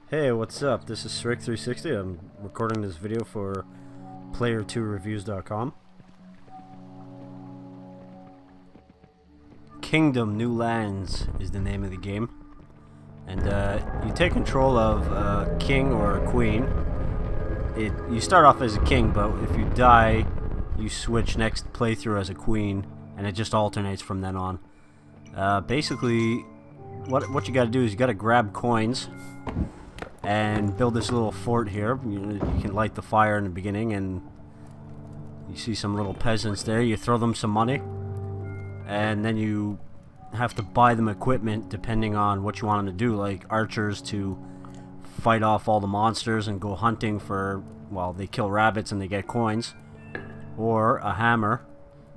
Hey, what's up? This is Strick360. I'm recording this video for Player2Reviews.com. Kingdom New Lands is the name of the game. And you take control of a king or a queen. You start off as a king, but if you die, you switch next playthrough as a queen, and it just alternates from then on. Basically, what you gotta do is you gotta grab coins and build this little fort here. You can light the fire in the beginning, and you see some little peasants there. You throw them some money, and then you have to buy them equipment depending on what you want them to do, like archers to fight off all the monsters and go hunting for, well, they kill rabbits and they get coins, or a hammer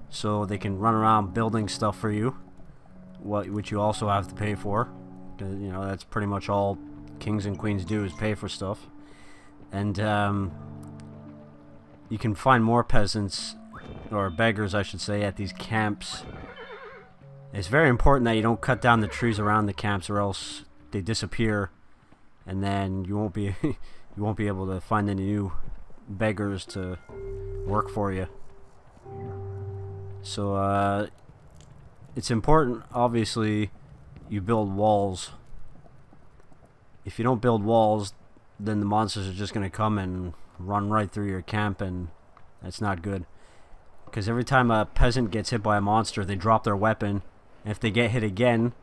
so they can run around building stuff for you, which you also have to pay for. You know, that's pretty much all kings and queens do, is pay for stuff. And you can find more peasants, or beggars I should say, at these camps. It's very important that you don't cut down the trees around the camps, or else they disappear, and then you won't be you won't be able to find any new beggars to work for you. So it's important, obviously, you build walls. If you don't build walls, then the monsters are just going to come and run right through your camp, and that's not good. Because every time a peasant gets hit by a monster, they drop their weapon, and if they get hit again,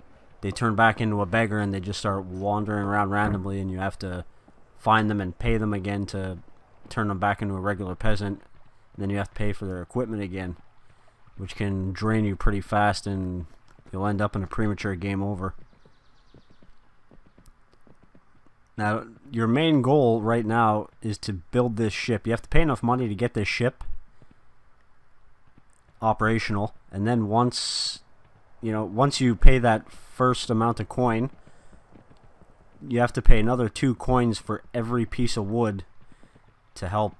they turn back into a beggar and they just start wandering around randomly, and you have to find them and pay them again to turn them back into a regular peasant. And then you have to pay for their equipment again, which can drain you pretty fast, and you'll end up in a premature game over. Now, your main goal right now is to build this ship. You have to pay enough money to get this ship operational, and then once you pay that first amount of coin, you have to pay another 2 coins for every piece of wood to help,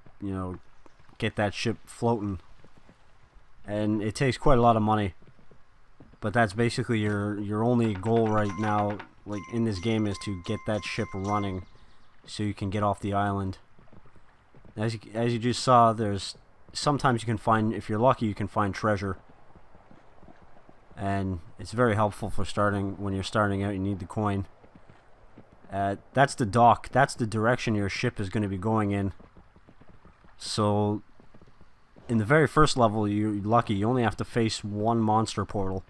get that ship floating. And it takes quite a lot of money, but that's basically your only goal right now, like in this game, is to get that ship running so you can get off the island. As you just saw, sometimes you can find, if you're lucky, you can find treasure, and it's very helpful for when you're starting out. You need the coin. That's the dock. That's the direction your ship is going to be going in. So in the very first level, you're lucky. You only have to face one monster portal.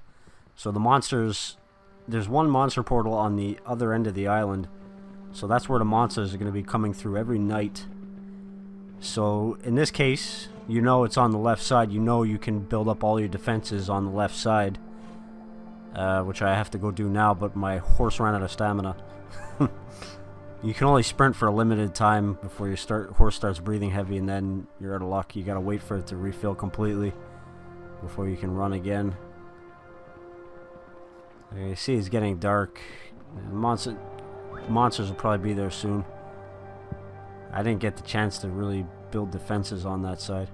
So there's one monster portal on the other end of the island. So that's where the monsters are going to be coming through every night. So in this case, it's on the left side. You can build up all your defenses on the left side. Which I have to go do now, but my horse ran out of stamina. You can only sprint for a limited time before your horse starts breathing heavy, and then you're out of luck. You gotta wait for it to refill completely before you can run again. You see it's getting dark. Monsters will probably be there soon. I didn't get the chance to really build defenses on that side.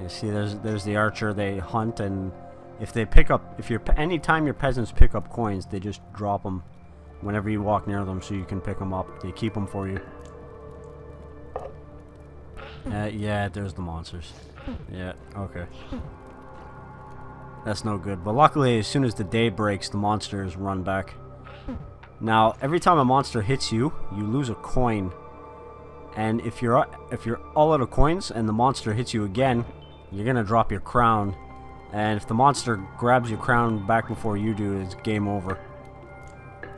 You see there's the archer. They hunt, and anytime your peasants pick up coins, they just drop them whenever you walk near them, so you can pick them up. They keep them for you. Yeah, there's the monsters. Yeah, okay. That's no good. But luckily, as soon as the day breaks, the monsters run back. Now, every time a monster hits you, you lose a coin. And if you're all out of coins and the monster hits you again, you're gonna drop your crown. And if the monster grabs your crown back before you do, it's game over.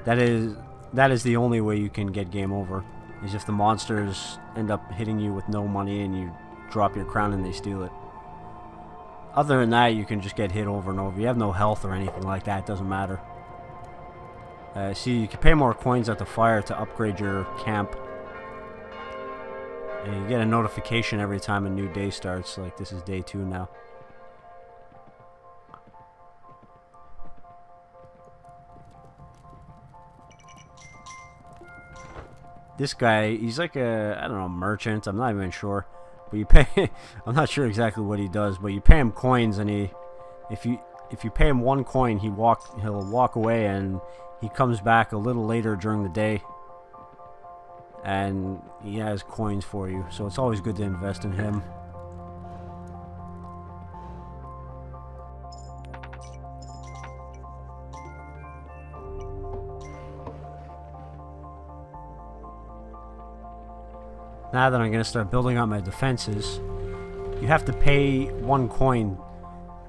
That is the only way you can get game over, is if the monsters end up hitting you with no money and you drop your crown and they steal it. Other than that, you can just get hit over and over. You have no health or anything like that, it doesn't matter. See, you can pay more coins at the fire to upgrade your camp. And you get a notification every time a new day starts, like this is day 2 now. This guy, he's like I don't know, merchant. I'm not even sure. But you pay, I'm not sure exactly what he does, but you pay him coins, and if you pay him 1 coin, he'll walk away, and he comes back a little later during the day and he has coins for you, so it's always good to invest in him. Now that I'm going to start building up my defenses, you have to pay 1 coin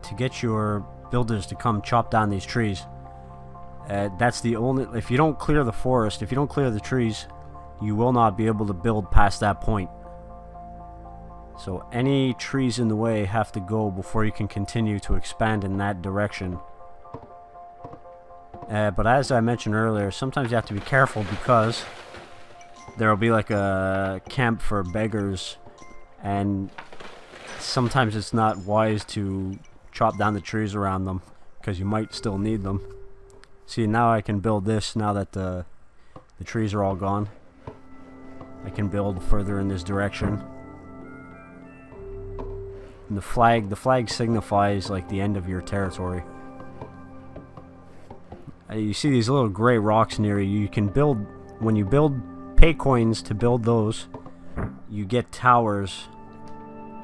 to get your builders to come chop down these trees. That's the only... If you don't clear the forest, if you don't clear the trees, you will not be able to build past that point. So any trees in the way have to go before you can continue to expand in that direction. But as I mentioned earlier, sometimes you have to be careful because there will be like a camp for beggars, and sometimes it's not wise to chop down the trees around them because you might still need them. See, now I can build this now that the trees are all gone. I can build further in this direction. And the flag signifies like the end of your territory. You see these little gray rocks near you. You can build, when you pay coins to build those, you get towers.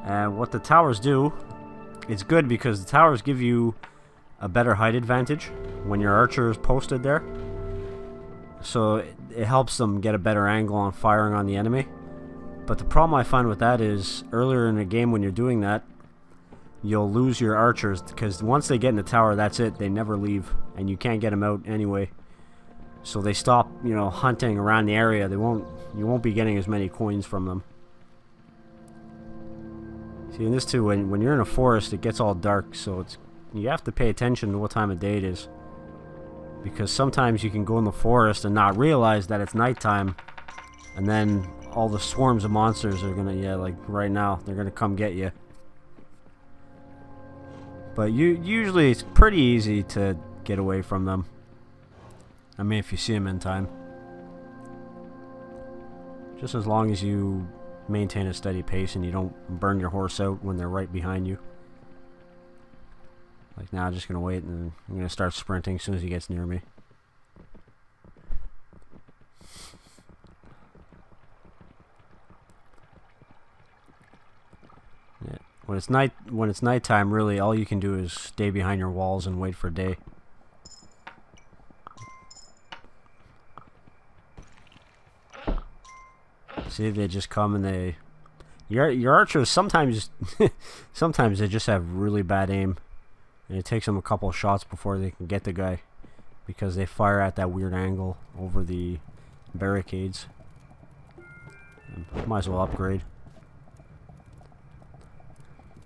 And what the towers do, it's good because the towers give you a better height advantage when your archer is posted there. So it helps them get a better angle on firing on the enemy. But the problem I find with that is, earlier in the game when you're doing that, you'll lose your archers, because once they get in the tower, that's it. They never leave, and you can't get them out anyway. So they stop, you know, hunting around the area. You won't be getting as many coins from them. See, in this too, when you're in a forest, it gets all dark, so you have to pay attention to what time of day it is. Because sometimes you can go in the forest and not realize that it's nighttime, and then all the swarms of monsters are gonna, yeah, like right now, they're gonna come get you. But usually it's pretty easy to get away from them. I mean, if you see them in time. Just as long as you maintain a steady pace and you don't burn your horse out when they're right behind you. Like now, I'm just going to wait, and I'm going to start sprinting as soon as he gets near me. Yeah. When it's nighttime, really, all you can do is stay behind your walls and wait for day. See, they just come and they... Your archers sometimes... sometimes they just have really bad aim. And it takes them a couple of shots before they can get the guy. Because they fire at that weird angle over the barricades. Might as well upgrade.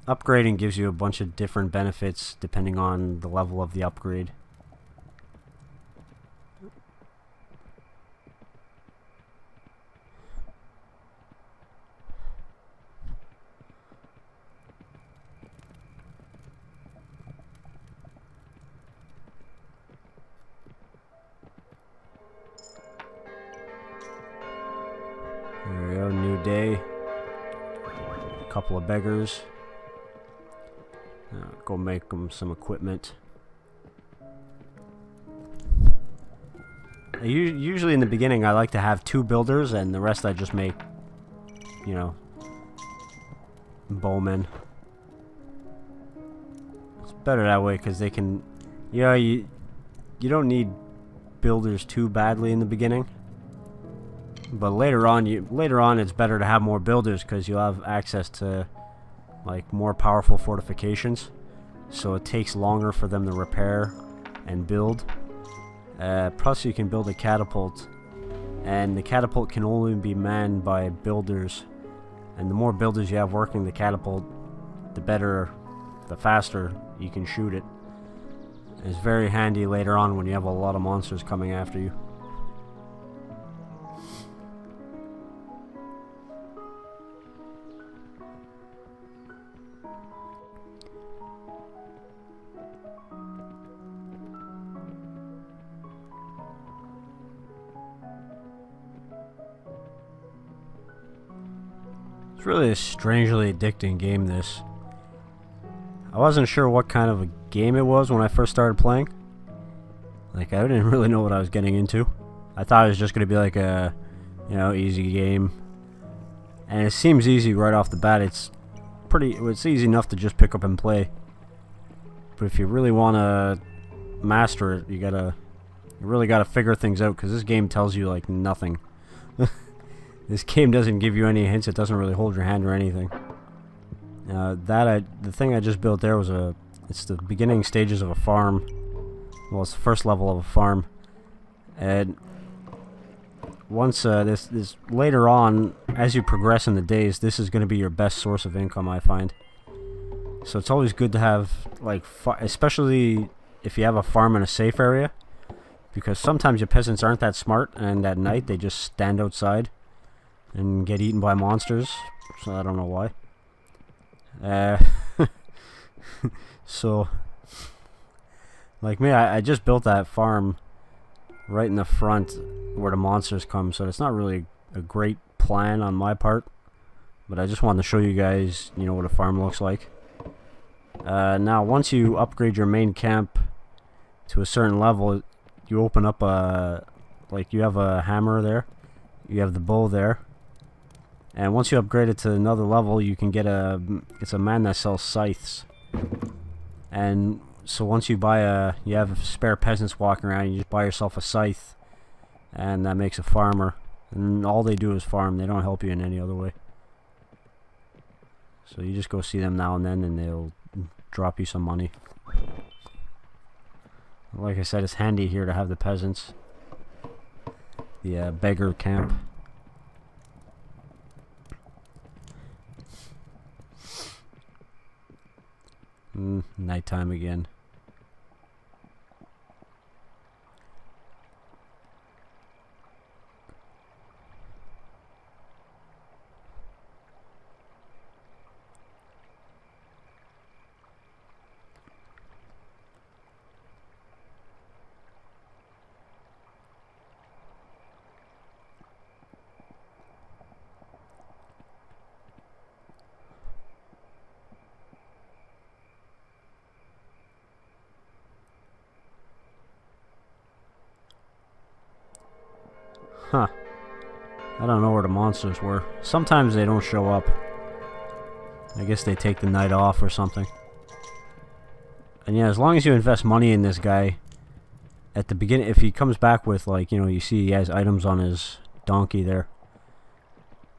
Upgrading gives you a bunch of different benefits depending on the level of the upgrade. There we go, new day. A couple of beggars. Go make them some equipment. Usually in the beginning I like to have 2 builders and the rest I just make, you know, bowmen. It's better that way because they can, you know, you don't need builders too badly in the beginning. But later on it's better to have more builders because you'll have access to like more powerful fortifications, so it takes longer for them to repair and build. Plus you can build a catapult, and the catapult can only be manned by builders, and the more builders you have working the catapult, the better, the faster you can shoot it. It's very handy later on when you have a lot of monsters coming after you. It's really a strangely addicting game, this. I wasn't sure what kind of a game it was when I first started playing. Like, I didn't really know what I was getting into. I thought it was just going to be like a You know, easy game. And it seems easy right off the bat. It's easy enough to just pick up and play. But if you really want to master it, you really gotta figure things out, because this game tells you like nothing. This game doesn't give you any hints. It doesn't really hold your hand or anything. The thing I just built there was it's the beginning stages of a farm. Well, it's the first level of a farm. And once this later on, as you progress in the days, this is going to be your best source of income, I find. So it's always good to have, like, especially if you have a farm in a safe area, because sometimes your peasants aren't that smart, and at night they just stand outside and get eaten by monsters. So I don't know why. So, like me, I just built that farm right in the front where the monsters come, so it's not really a great plan on my part, but I just wanted to show you guys, you know, what a farm looks like. Now, once you upgrade your main camp to a certain level, you open up like, you have a hammer there, you have the bow there, and once you upgrade it to another level, you can get it's a man that sells scythes. And so once you you have spare peasants walking around, you just buy yourself a scythe, and that makes a farmer. And all they do is farm. They don't help you in any other way. So you just go see them now and then, and they'll drop you some money. Like I said, it's handy here to have the peasants. The beggar camp. Nighttime again. Huh. I don't know where the monsters were. Sometimes they don't show up. I guess they take the night off or something. And yeah, as long as you invest money in this guy, at the beginning, if he comes back with, like, you know, you see he has items on his donkey there.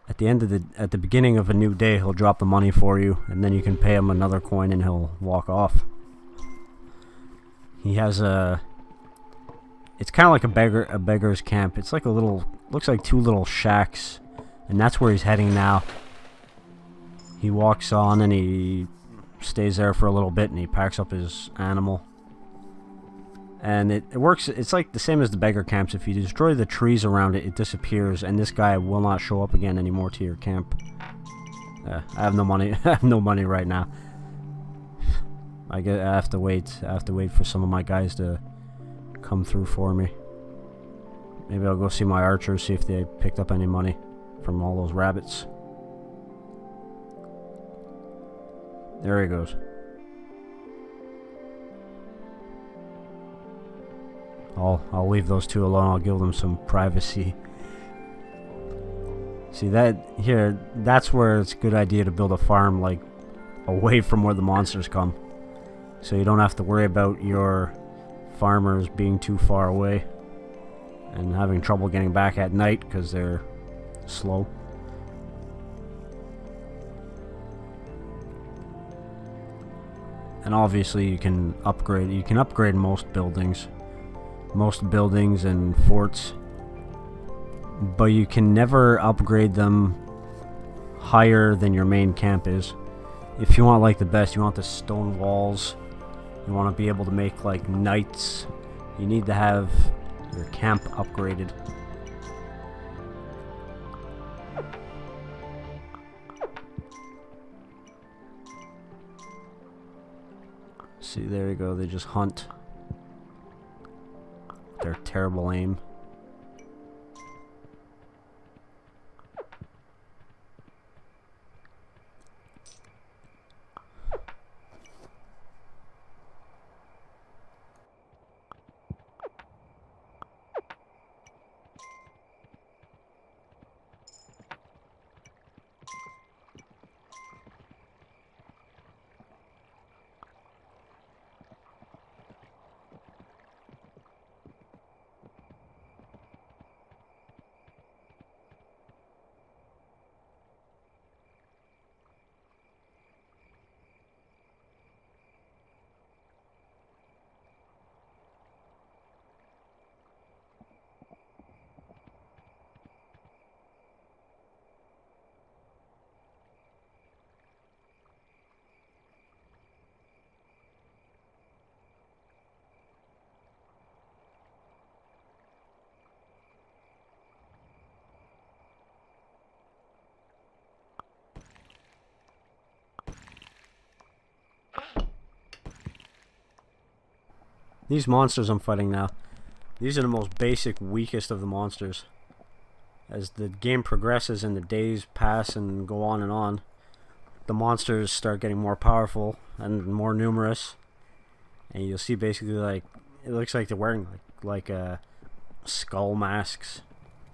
At the beginning of a new day, he'll drop the money for you, and then you can pay him another coin and he'll walk off. He has it's kind of like a beggar's camp. It's like looks like two little shacks, and that's where he's heading now. He walks on and he stays there for a little bit, and he packs up his animal. And it works. It's like the same as the beggar camps. If you destroy the trees around it, it disappears, and this guy will not show up again anymore to your camp. I have no money. I have no money right now. I have to wait. I have to wait for some of my guys to come through for me. Maybe I'll go see my archers, see if they picked up any money from all those rabbits. There he goes. I'll leave those two alone. I'll give them some privacy. See that's where it's a good idea to build a farm, like, away from where the monsters come, so you don't have to worry about your farmers being too far away and having trouble getting back at night because they're slow. And obviously you can upgrade most buildings and forts, but you can never upgrade them higher than your main camp is. If you want, like, the best, you want the stone walls, you want to be able to make, like, knights, you need to have your camp upgraded. See, there you go, they just hunt. Their terrible aim. These monsters I'm fighting now, these are the most basic, weakest of the monsters. As the game progresses and the days pass and go on, the monsters start getting more powerful and more numerous. And you'll see basically, like, it looks like they're wearing like skull masks,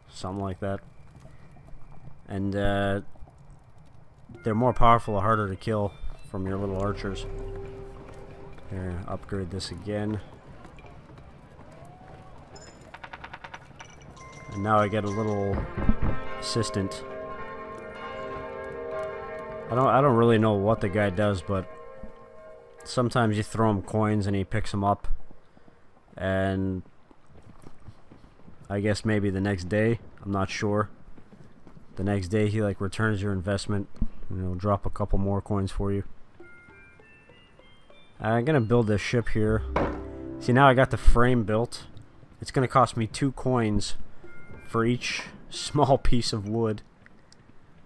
something like that. And they're more powerful, harder to kill from your little archers. Here, upgrade this again. And now I get a little assistant. I don't really know what the guy does, but sometimes you throw him coins and he picks them up. And I guess maybe the next day, I'm not sure. The next day he like returns your investment and he'll drop a couple more coins for you. I'm gonna build this ship here. See, now I got the frame built. It's gonna cost me 2 coins for each small piece of wood,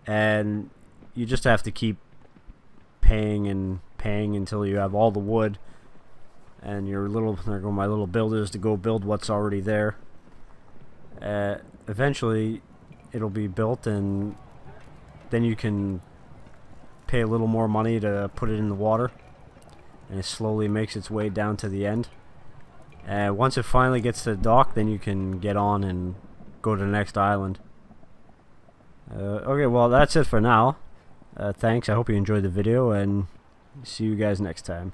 and you just have to keep paying and paying until you have all the wood. And your little, there go my little builders to go build what's already there. Eventually it'll be built, and then you can pay a little more money to put it in the water, and it slowly makes its way down to the end. Once it finally gets to the dock, then you can get on and go to the next island. Okay, well, that's it for now. Thanks, I hope you enjoyed the video, and see you guys next time.